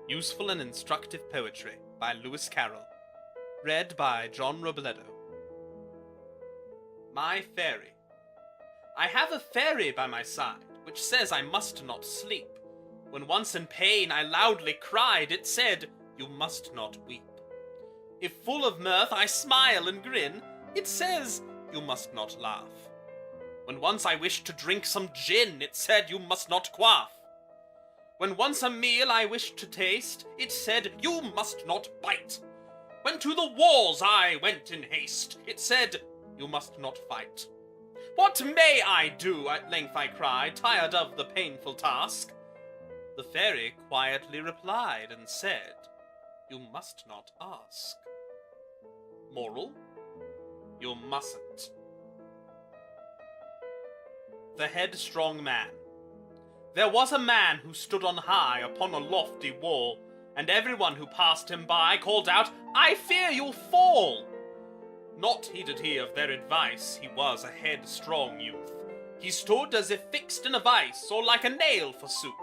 Useful and Instructive Poetry by Lewis Carroll. Read by John Robledo. My Fairy. I have a fairy by my side, which says I must not sleep. When once in pain I loudly cried, it said, you must not weep. If full of mirth I smile and grin, it says, you must not laugh. When once I wished to drink some gin, it said, you must not quaff. When once a meal I wished to taste, it said, you must not bite. When to the wars I went in haste, it said, you must not fight. What may I do? At length I cried, tired of the painful task. The fairy quietly replied and said, you must not ask. Moral: you mustn't. The Headstrong Man. There was a man who stood on high upon a lofty wall, and everyone who passed him by called out, I fear you'll fall. Not heeded he of their advice, he was a headstrong youth. He stood as if fixed in a vice, or like a nail forsooth.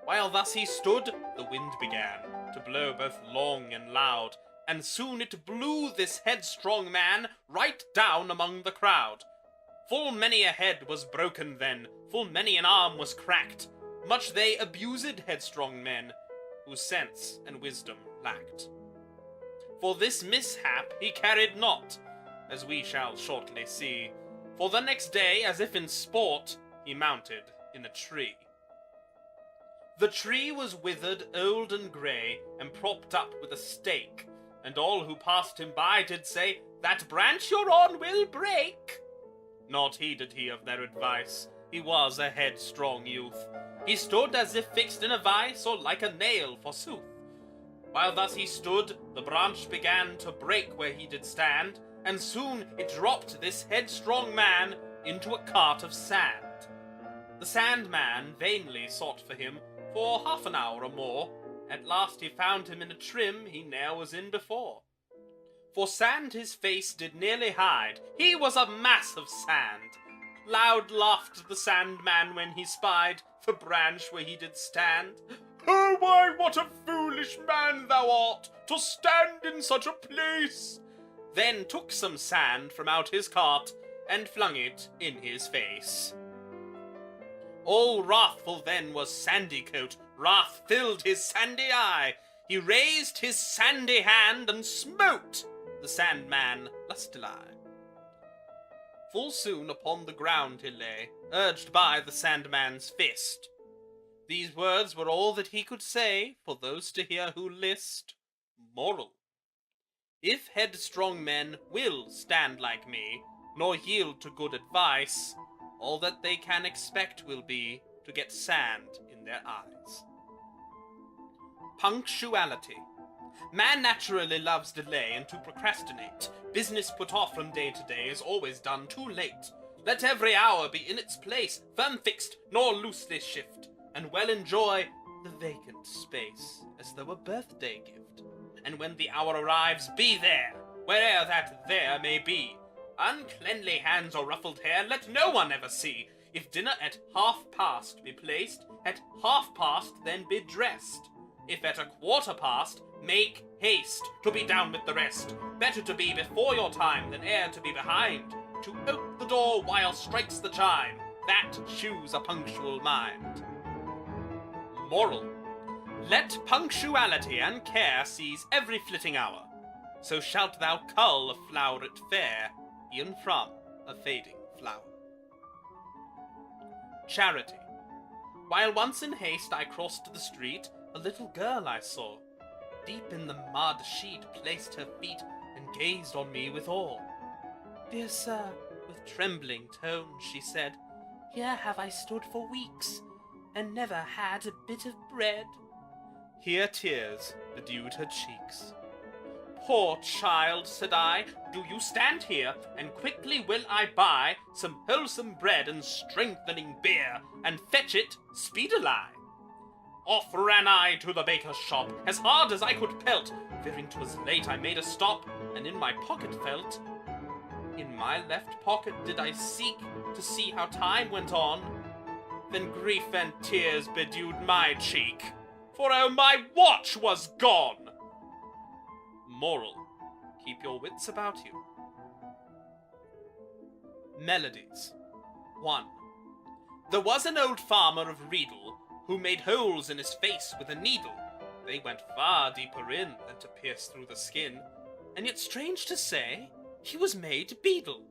While thus he stood, the wind began to blow both long and loud, and soon it blew this headstrong man right down among the crowd. Full many a head was broken then, full many an arm was cracked. Much they abused headstrong men, whose sense and wisdom lacked. For this mishap he carried not, as we shall shortly see. For the next day, as if in sport, he mounted in a tree. The tree was withered, old and grey, and propped up with a stake, and all who passed him by did say, that branch you're on will break. Not heeded he of their advice, he was a headstrong youth. He stood as if fixed in a vice, or like a nail forsooth. While thus he stood, the branch began to break where he did stand, and soon it dropped this headstrong man into a cart of sand. The sandman vainly sought for him for half an hour or more. At last he found him in a trim he ne'er was in before. For sand his face did nearly hide, he was a mass of sand. Loud laughed the sandman when he spied the branch where he did stand. Oh, why, what a foolish man thou art, to stand in such a place! Then took some sand from out his cart, and flung it in his face. All wrathful then was Sandycoat, wrath filled his sandy eye. He raised his sandy hand, and smote the sandman lustily. Full soon upon the ground he lay, urged by the sandman's fist. These words were all that he could say, for those to hear who list. Moral: if headstrong men will stand like me, nor yield to good advice, all that they can expect will be to get sand in their eyes. Punctuality. Man naturally loves delay and to procrastinate. Business put off from day to day is always done too late. Let every hour be in its place, firm fixed, nor loosely shift, and well enjoy the vacant space, as though a birthday gift. And when the hour arrives, be there, where'er that there may be. Uncleanly hands or ruffled hair let no one ever see. If dinner at 1/2 be placed, at 1/2 then be dressed. If at 1/4, make haste to be down with the rest. Better to be before your time than e'er to be behind. To ope the door while strikes the chime, that shews a punctual mind. Moral: let punctuality and care seize every flitting hour. So shalt thou cull a floweret fair, e'en from a fading flower. Charity. While once in haste I crossed the street, a little girl I saw. Deep in the mud she'd placed her feet, and gazed on me with awe. Dear sir, with trembling tone she said, here have I stood for weeks, and never had a bit of bread. Here tears bedewed her cheeks. Poor child, said I, do you stand here, and quickly will I buy some wholesome bread and strengthening beer, and fetch it speedily. Off ran I to the baker's shop, as hard as I could pelt. Fearing 'twas late, I made a stop, and in my pocket felt. In my left pocket did I seek to see how time went on. Then grief and tears bedewed my cheek. for oh my watch was gone. Moral: keep your wits about you. Melodies. 1. There was an old farmer of Riedel who made holes in his face with a needle. They went far deeper in than to pierce through the skin, and yet strange to say, he was made beadle.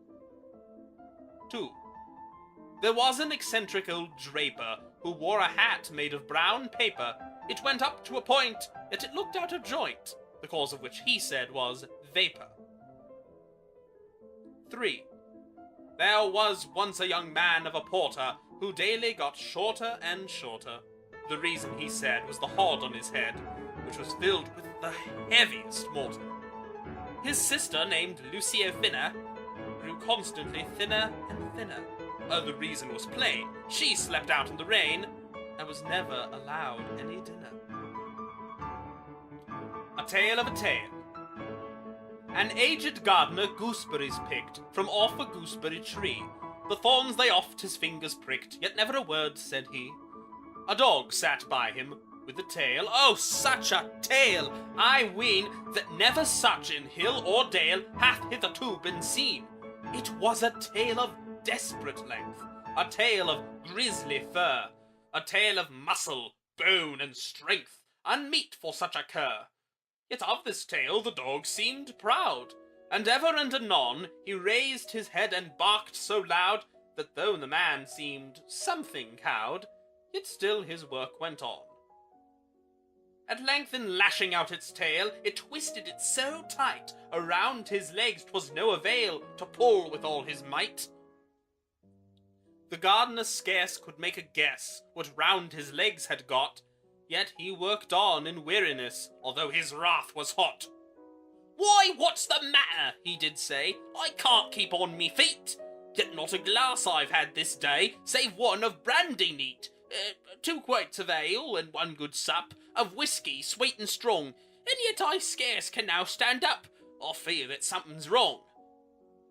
2. There was an eccentric old draper who wore a hat made of brown paper. It went up to a point, yet it looked out of joint, the cause of which he said was vapor. 3. There was once a young man of a porter who daily got shorter and shorter. The reason, he said, was the hod on his head, which was filled with the heaviest mortar. His sister, named Lucia Finner, grew constantly thinner and thinner. The reason was plain. She slept out in the rain and was never allowed any dinner. A tale of a tale. An aged gardener gooseberries picked from off a gooseberry tree. The thorns they oft his fingers pricked, yet never a word said he. A dog sat by him with a tail. Oh, such a tale! I ween that never such in hill or dale hath hitherto been seen. It was a tale of desperate length, a tale of grisly fur, a tale of muscle, bone, and strength, unmeet for such a cur. Yet of this tale the dog seemed proud, and ever and anon he raised his head and barked so loud that though the man seemed something cowed, yet still his work went on. At length, in lashing out its tail, it twisted it so tight around his legs 'twas no avail to pull with all his might. The gardener scarce could make a guess what round his legs had got, yet he worked on in weariness, although his wrath was hot. "Why, what's the matter?" he did say. "I can't keep on me feet. Yet not a glass I've had this day, save one of brandy neat, 2 quarts of ale, and 1 good sup of whiskey, sweet and strong, and yet I scarce can now stand up. I fear that something's wrong."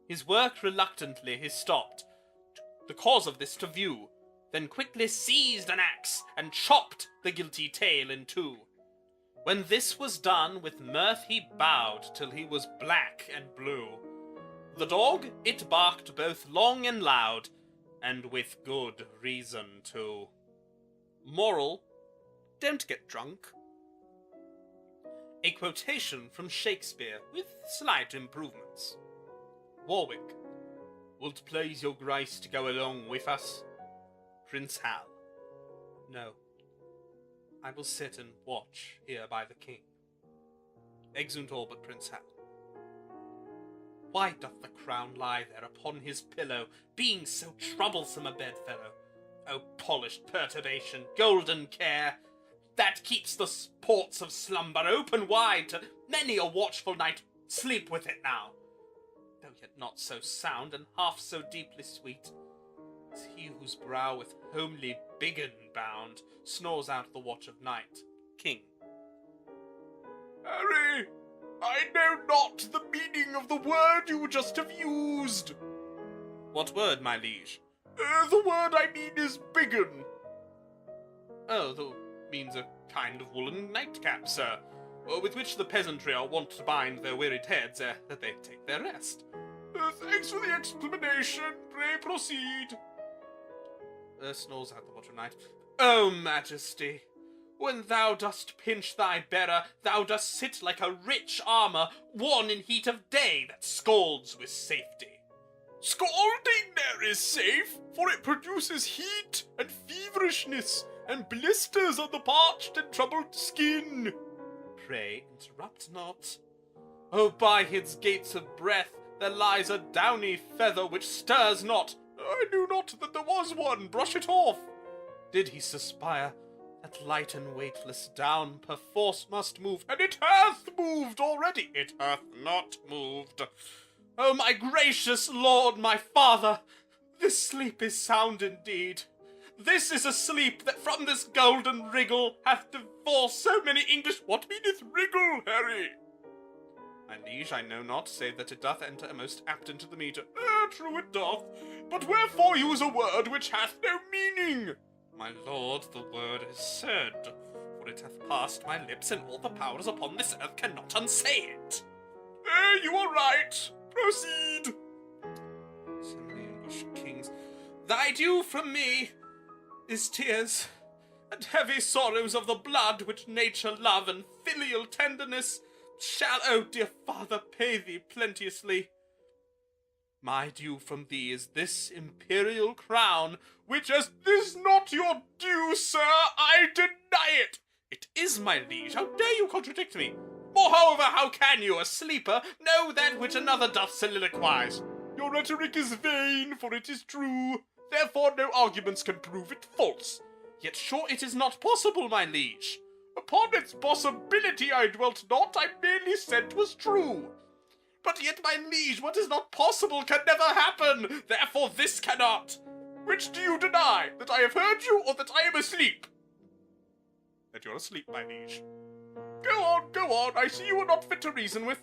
His work reluctantly he stopped, the cause of this to view, then quickly seized an axe, and chopped the guilty tail in two. When this was done, with mirth he bowed, till he was black and blue. The dog, it barked both long and loud, and with good reason too. Moral: don't get drunk. A quotation from Shakespeare, with slight improvements. Warwick: "Wilt please your grace to go along with us?" Prince Hal: "No, I will sit and watch here by the king." Exeunt all but Prince Hal. Why doth the crown lie there upon his pillow, being so troublesome a bedfellow? O polished perturbation, golden care, that keeps the ports of slumber open wide to many a watchful night, sleep with it now, though yet not so sound and half so deeply sweet, as he whose brow with homely biggin bound snores out the watch of night. King: "Harry, I know not the meaning of the word you just have used." "What word, my liege?" The word I mean is biggin." "Oh, that means a kind of woolen nightcap, sir, with which the peasantry are wont to bind their wearied heads ere that they take their rest." "Thanks for the explanation. Pray proceed." Snores out the watch of night. "O Majesty, when thou dost pinch thy bearer, thou dost sit like a rich armour, worn in heat of day, that scalds with safety." "Scalding there is safe, for it produces heat and feverishness, and blisters on the parched and troubled skin." "Pray interrupt not. Oh, by his gates of breath there lies a downy feather which stirs not." "I knew not that there was one. Brush it off." "Did he suspire, that light and weightless down perforce must move, and it hath moved already." "It hath not moved." "Oh, my gracious lord, my father, this sleep is sound indeed. This is a sleep that from this golden wriggle hath divorced so many English—" "What meaneth wriggle, Harry?" "My liege, I know not, save that it doth enter most apt into the metre." True it doth, but wherefore use a word which hath no meaning?" "My lord, the word is said, for it hath passed my lips, and all the powers upon this earth cannot unsay it. You are right. Proceed. Said the English kings, thy due from me is tears, and heavy sorrows of the blood which nature love and filial tenderness shall, O dear father, pay thee plenteously. My due from thee is this imperial crown, which as is not your due, sir, I deny it. It is, my liege. How dare you contradict me? Moreover, how can you, a sleeper, know that which another doth soliloquize? Your rhetoric is vain, for it is true. Therefore no arguments can prove it false. Yet sure it is not possible, my liege. Upon its possibility I dwelt not, I merely said 'twas true. But yet, my liege, what is not possible can never happen. Therefore this cannot. Which do you deny, that I have heard you, or that I am asleep? That you're asleep, my liege. Go on, I see you are not fit to reason with.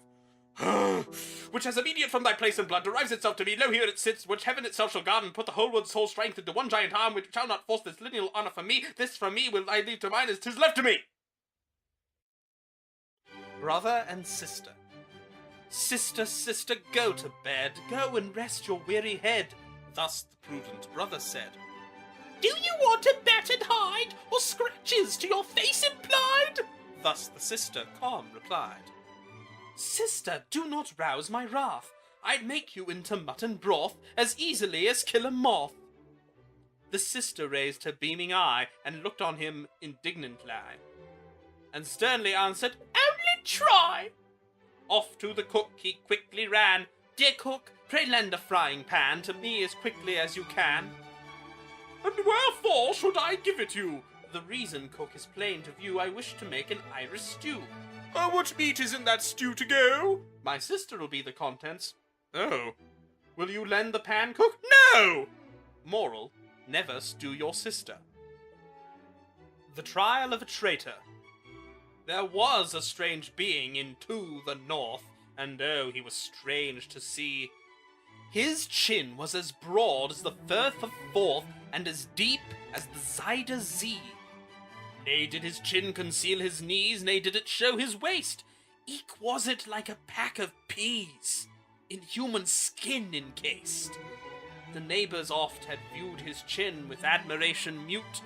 Which as immediate from thy place and blood derives itself to me, lo here it sits, which heaven itself shall guard and put the whole world's whole strength into one giant arm, which shall not force this lineal honour from me. This from me will I leave to mine as 'tis left to me. Brother and sister. Sister, sister, go to bed, go and rest your weary head. Thus the prudent brother said. Do you want a battered hide, or scratches to your face implied? Thus the sister calm replied. Sister, do not rouse my wrath. I'd make you into mutton broth as easily as kill a moth. The sister raised her beaming eye and looked on him indignantly, and sternly answered, Only try. Off to the cook he quickly ran. Dear cook, pray lend a frying pan to me as quickly as you can. And wherefore should I give it you? The reason, cook, is plain to view. I wish to make an Irish stew. What meat is in that stew to go? My sister'll be the contents. Oh. Will you lend the pan, cook? No! Moral, never stew your sister. The trial of a traitor. There was a strange being into the north, and oh, he was strange to see. His chin was as broad as the Firth of Forth, and as deep as the Zuyder Zee. Nay did his chin conceal his knees, nay did it show his waist. Eke was it like a pack of peas, in human skin encased. The neighbours oft had viewed his chin with admiration mute.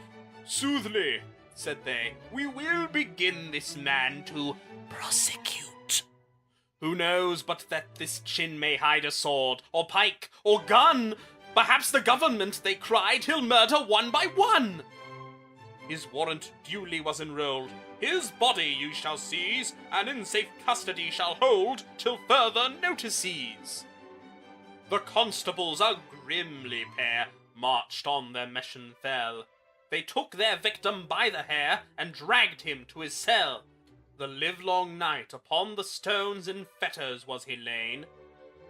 Soothly, said they, we will begin this man to prosecute. Who knows but that this chin may hide a sword, or pike, or gun? Perhaps the government, they cried, he'll murder one by one. His warrant duly was enrolled. His body you shall seize, and in safe custody shall hold, till further notices. The constables, a grimly pair, marched on their meshen fell. They took their victim by the hair, and dragged him to his cell. The livelong night upon the stones in fetters was he lain.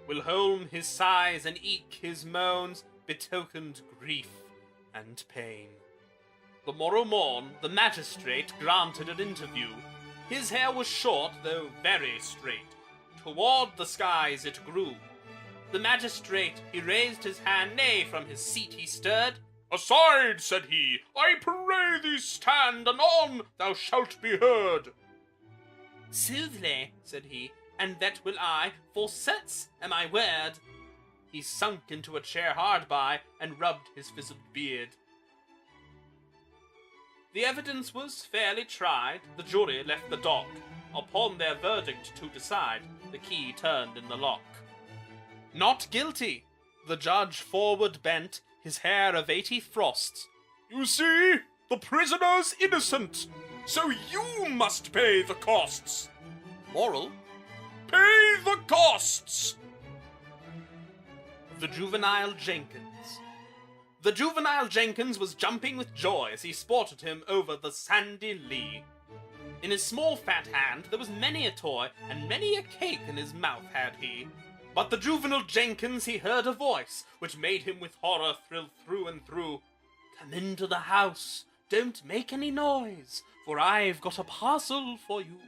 Whilome his sighs and eke his moans betokened grief and pain. The morrow morn the magistrate granted an interview. His hair was short, though very straight. Toward the skies it grew. The magistrate, he raised his hand, nay, from his seat he stirred. Aside, said he, I pray thee stand, anon thou shalt be heard. Soothly, said he, and that will I, for certes am I word. He sunk into a chair hard by, and rubbed his fizzled beard. The evidence was fairly tried, the jury left the dock. Upon their verdict to decide, the key turned in the lock. Not guilty, the judge forward bent, his hair of 80 frosts. You see, the prisoner's innocent, so you must pay the costs. Moral, pay the costs! The juvenile Jenkins. The juvenile Jenkins was jumping with joy as he sported him over the sandy lea. In his small fat hand there was many a toy, and many a cake in his mouth had he. But the juvenile Jenkins he heard a voice, which made him with horror thrill through and through. Come into the house, don't make any noise, for I've got a parcel for you.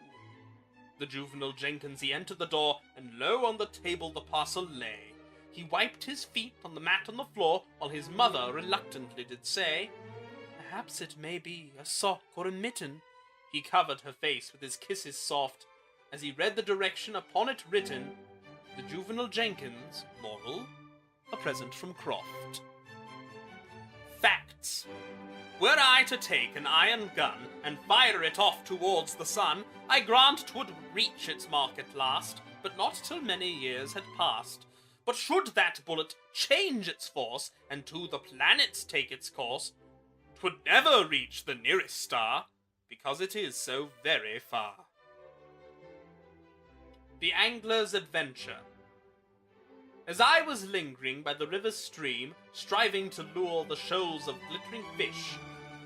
The juvenile Jenkins he entered the door, and lo on the table the parcel lay. He wiped his feet on the mat on the floor, while his mother reluctantly did say, Perhaps it may be a sock or a mitten. He covered her face with his kisses soft, as he read the direction upon it written, "The juvenile Jenkins, moral, a present from Croft." Facts. Were I to take an iron gun and fire it off towards the sun, I grant 'twould reach its mark at last, but not till many years had passed. But should that bullet change its force, and to the planets take its course, 'twould never reach the nearest star, because it is so very far. The Angler's Adventure. As I was lingering by the river's stream, striving to lure the shoals of glittering fish,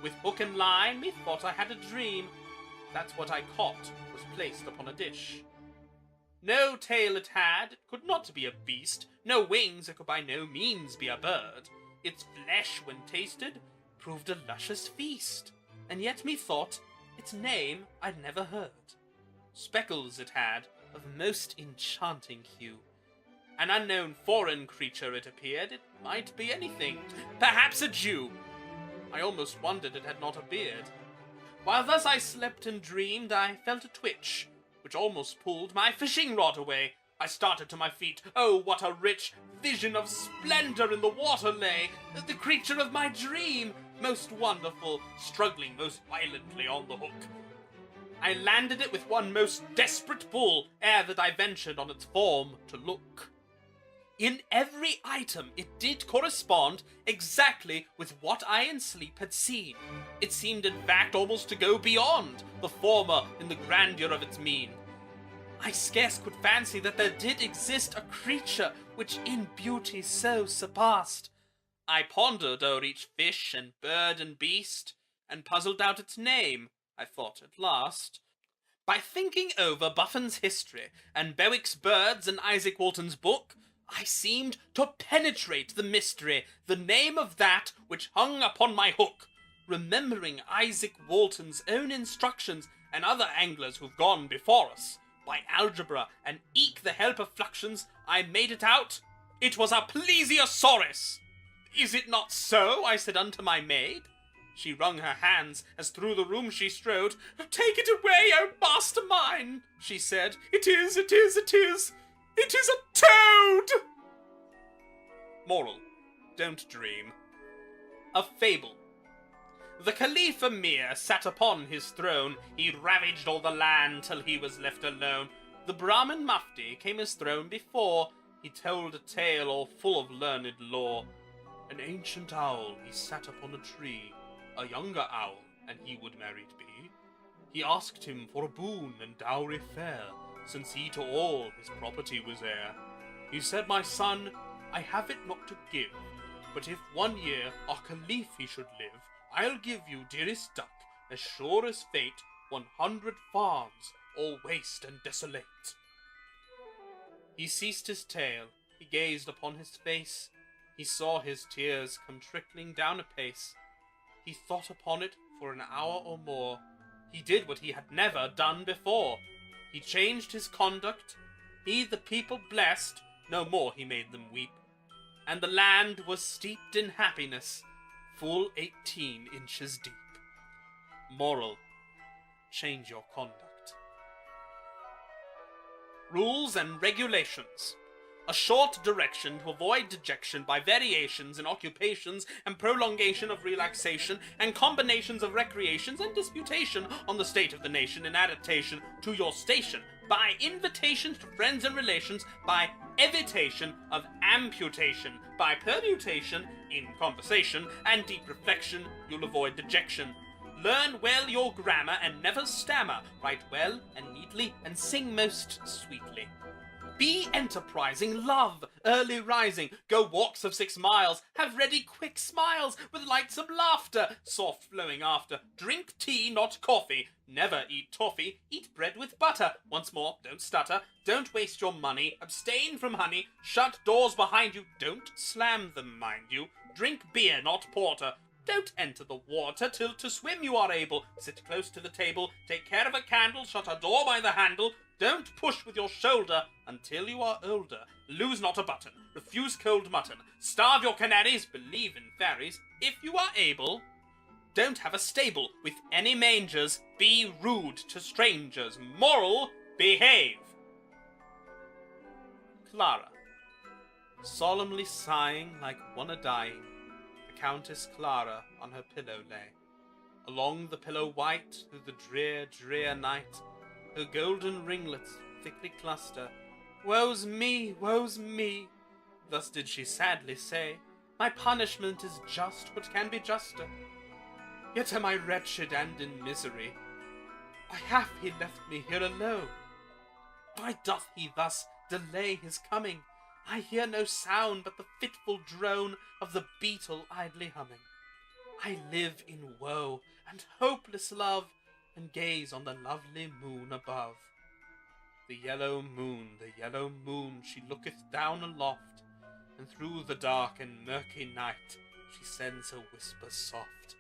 with hook and line, methought I had a dream. That's what I caught was placed upon a dish. No tail it had, it could not be a beast, no wings, it could by no means be a bird. Its flesh, when tasted, proved a luscious feast, and yet methought its name I'd never heard. Speckles it had, of most enchanting hue. An unknown foreign creature it appeared, it might be anything, perhaps a Jew. I almost wondered it had not a beard. While thus I slept and dreamed, I felt a twitch, which almost pulled my fishing rod away. I started to my feet. Oh, what a rich vision of splendor in the water lay! The creature of my dream, most wonderful, struggling most violently on the hook. I landed it with one most desperate pull, ere that I ventured on its form to look. In every item it did correspond exactly with what I in sleep had seen. It seemed in fact almost to go beyond the former in the grandeur of its mien. I scarce could fancy that there did exist a creature which in beauty so surpassed. I pondered o'er each fish and bird and beast, and puzzled out its name, I thought at last. By thinking over Buffon's history, and Bewick's birds, and Isaac Walton's book, I seemed to penetrate the mystery, the name of that which hung upon my hook. Remembering Isaac Walton's own instructions, and other anglers who've gone before us, by algebra, and eke the help of fluxions, I made it out. It was a plesiosaurus. Is it not so? I said unto my maid. She wrung her hands, as through the room she strode. Take it away, O master mine, she said. It is, it is, it is. It is a toad! Moral. Don't dream. A fable. The Caliph Emir sat upon his throne. He ravaged all the land till he was left alone. The Brahmin Mufti came his throne before. He told a tale all full of learned lore. An ancient owl he sat upon a tree, a younger owl, and he would married be. He asked him for a boon and dowry fair, since he to all his property was heir. He said, My son, I have it not to give, but if 1 year our Caliph he should live, I'll give you, dearest duck, as sure as fate, 100 farms, all waste and desolate. He ceased his tale, he gazed upon his face, he saw his tears come trickling down apace. He thought upon it for an hour or more. He did what he had never done before. He changed his conduct, he the people blessed, no more he made them weep. And the land was steeped in happiness, full 18 inches deep. Moral. Change your conduct. Rules and regulations. A short direction to avoid dejection by variations in occupations and prolongation of relaxation and combinations of recreations and disputation on the state of the nation in adaptation to your station, by invitations to friends and relations, by evitation of amputation, by permutation in conversation and deep reflection, you'll avoid dejection. Learn well your grammar and never stammer, write well and neatly and sing most sweetly. Be enterprising, love early rising, go walks of 6 miles, have ready quick smiles, with lightsome laughter, soft flowing after. Drink tea, not coffee, never eat toffee, eat bread with butter. Once more, don't stutter, don't waste your money, abstain from honey, shut doors behind you, don't slam them, mind you. Drink beer, not porter. Don't enter the water till to swim you are able. Sit close to the table, take care of a candle, shut a door by the handle. Don't push with your shoulder until you are older. Lose not a button, refuse cold mutton. Starve your canaries, believe in fairies. If you are able, Don't have a stable with any mangers. Be rude to strangers. Moral, behave. Clara. Solemnly sighing like one a-dying, the Countess Clara on her pillow lay. Along the pillow white, through the drear, drear night, her golden ringlets thickly cluster. Woe's me, woe's me, thus did she sadly say. My punishment is just what can be juster. Yet am I wretched and in misery. Why hath he left me here alone? Why doth he thus delay his coming? I hear no sound but the fitful drone of the beetle idly humming. I live in woe and hopeless love, and gaze on the lovely moon above. The yellow moon, she looketh down aloft, and through the dark and murky night she sends her whispers soft.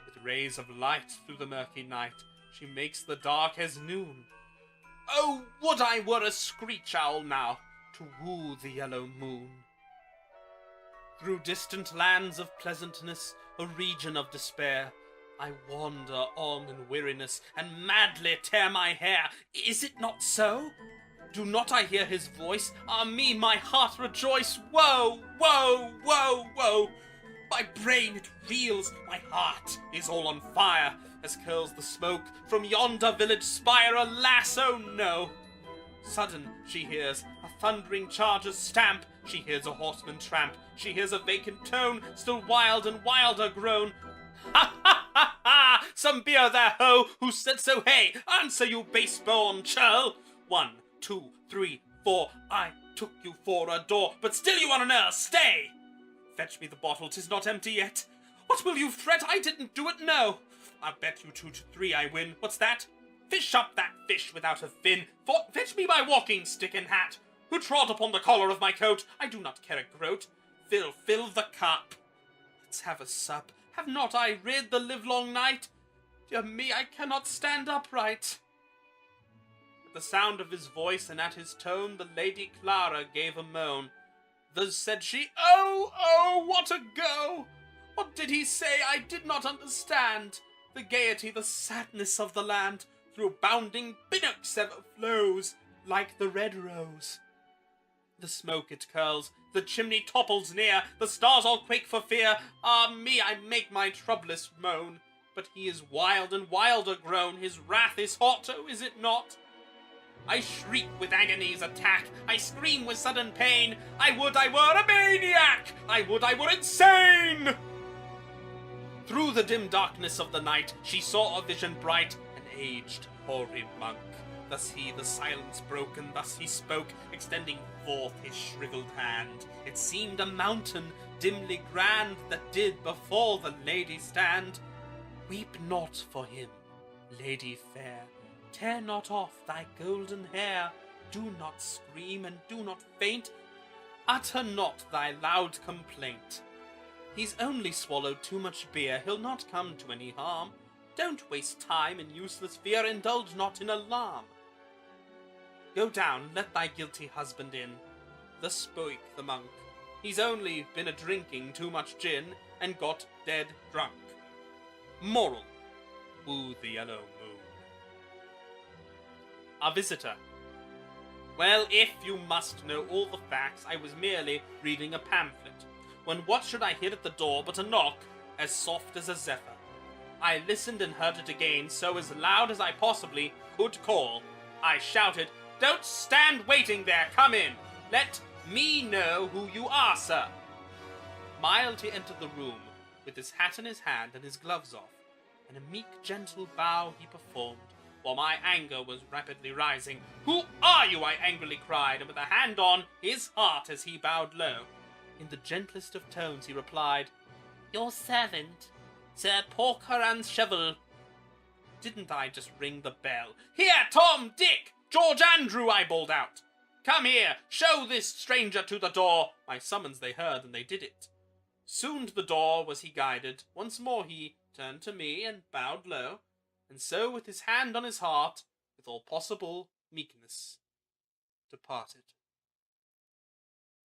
With rays of light through the murky night she makes the dark as noon. Oh, would I were a screech owl now, to woo the yellow moon. Through distant lands of pleasantness, a region of despair, I wander on in weariness, and madly tear my hair. Is it not so? Do not I hear his voice? Ah me, my heart rejoice! Woe, woe, woe, woe! My brain it reels, my heart is all on fire, as curls the smoke from yonder village spire. Alas, oh no! Sudden she hears a thundering charger's stamp, she hears a horseman tramp, she hears a vacant tone, still wild and wilder grown. Ha ha ha ha! Some beer there, ho! Who said so, hey? Answer, you base-born churl! 1, 2, 3, 4, I took you for a door, but still you are an earl, stay! Fetch me the bottle, 'tis not empty yet. What will you fret? I didn't do it, no! I bet you 2 to 3 I win. What's that? Fish up that fish without a fin. Fetch me my walking stick and hat. Who trod upon the collar of my coat? I do not care a groat. Fill the cup. Let's have a sup. Have not I rid the livelong night? Dear me, I cannot stand upright. At the sound of his voice and at his tone, the Lady Clara gave a moan. Thus said she, oh, oh, what a go! What did he say? I did not understand. The gaiety, the sadness of the land, through bounding binnocks ever flows, like the red rose. The smoke it curls, the chimney topples near, the stars all quake for fear. Ah me, I make my troublous moan, but he is wild and wilder grown, his wrath is hot, oh is it not? I shriek with agony's attack, I scream with sudden pain. I would I were a maniac, I would I were insane! Through the dim darkness of the night, she saw a vision bright, an aged, hoary monk. Thus he the silence broke, and thus he spoke, extending forth his shriveled hand. It seemed a mountain, dimly grand, that did before the lady stand. Weep not for him, lady fair, tear not off thy golden hair. Do not scream and do not faint, utter not thy loud complaint. He's only swallowed too much beer, he'll not come to any harm. Don't waste time in useless fear, indulge not in alarm. Go down, let thy guilty husband in. Thus spoke the monk. He's only been a-drinking too much gin, and got dead drunk. Moral: woo the yellow moon. Our visitor. Well, if you must know all the facts, I was merely reading a pamphlet, when what should I hear at the door but a knock, as soft as a zephyr. I listened and heard it again, so as loud as I possibly could call. I shouted, "Don't stand waiting there, come in! Let me know who you are, sir!" Mildly entered the room, with his hat in his hand and his gloves off, and a meek, gentle bow he performed, while my anger was rapidly rising. "Who are you?" I angrily cried, and with a hand on his heart as he bowed low, in the gentlest of tones he replied, "Your servant, Sir Porker and Shovel." Didn't I just ring the bell? "Here, Tom, Dick, George Andrew," I bawled out. "Come here, show this stranger to the door." My summons they heard, and they did it. Soon to the door was he guided. Once more he turned to me and bowed low, and so with his hand on his heart, with all possible meekness, departed.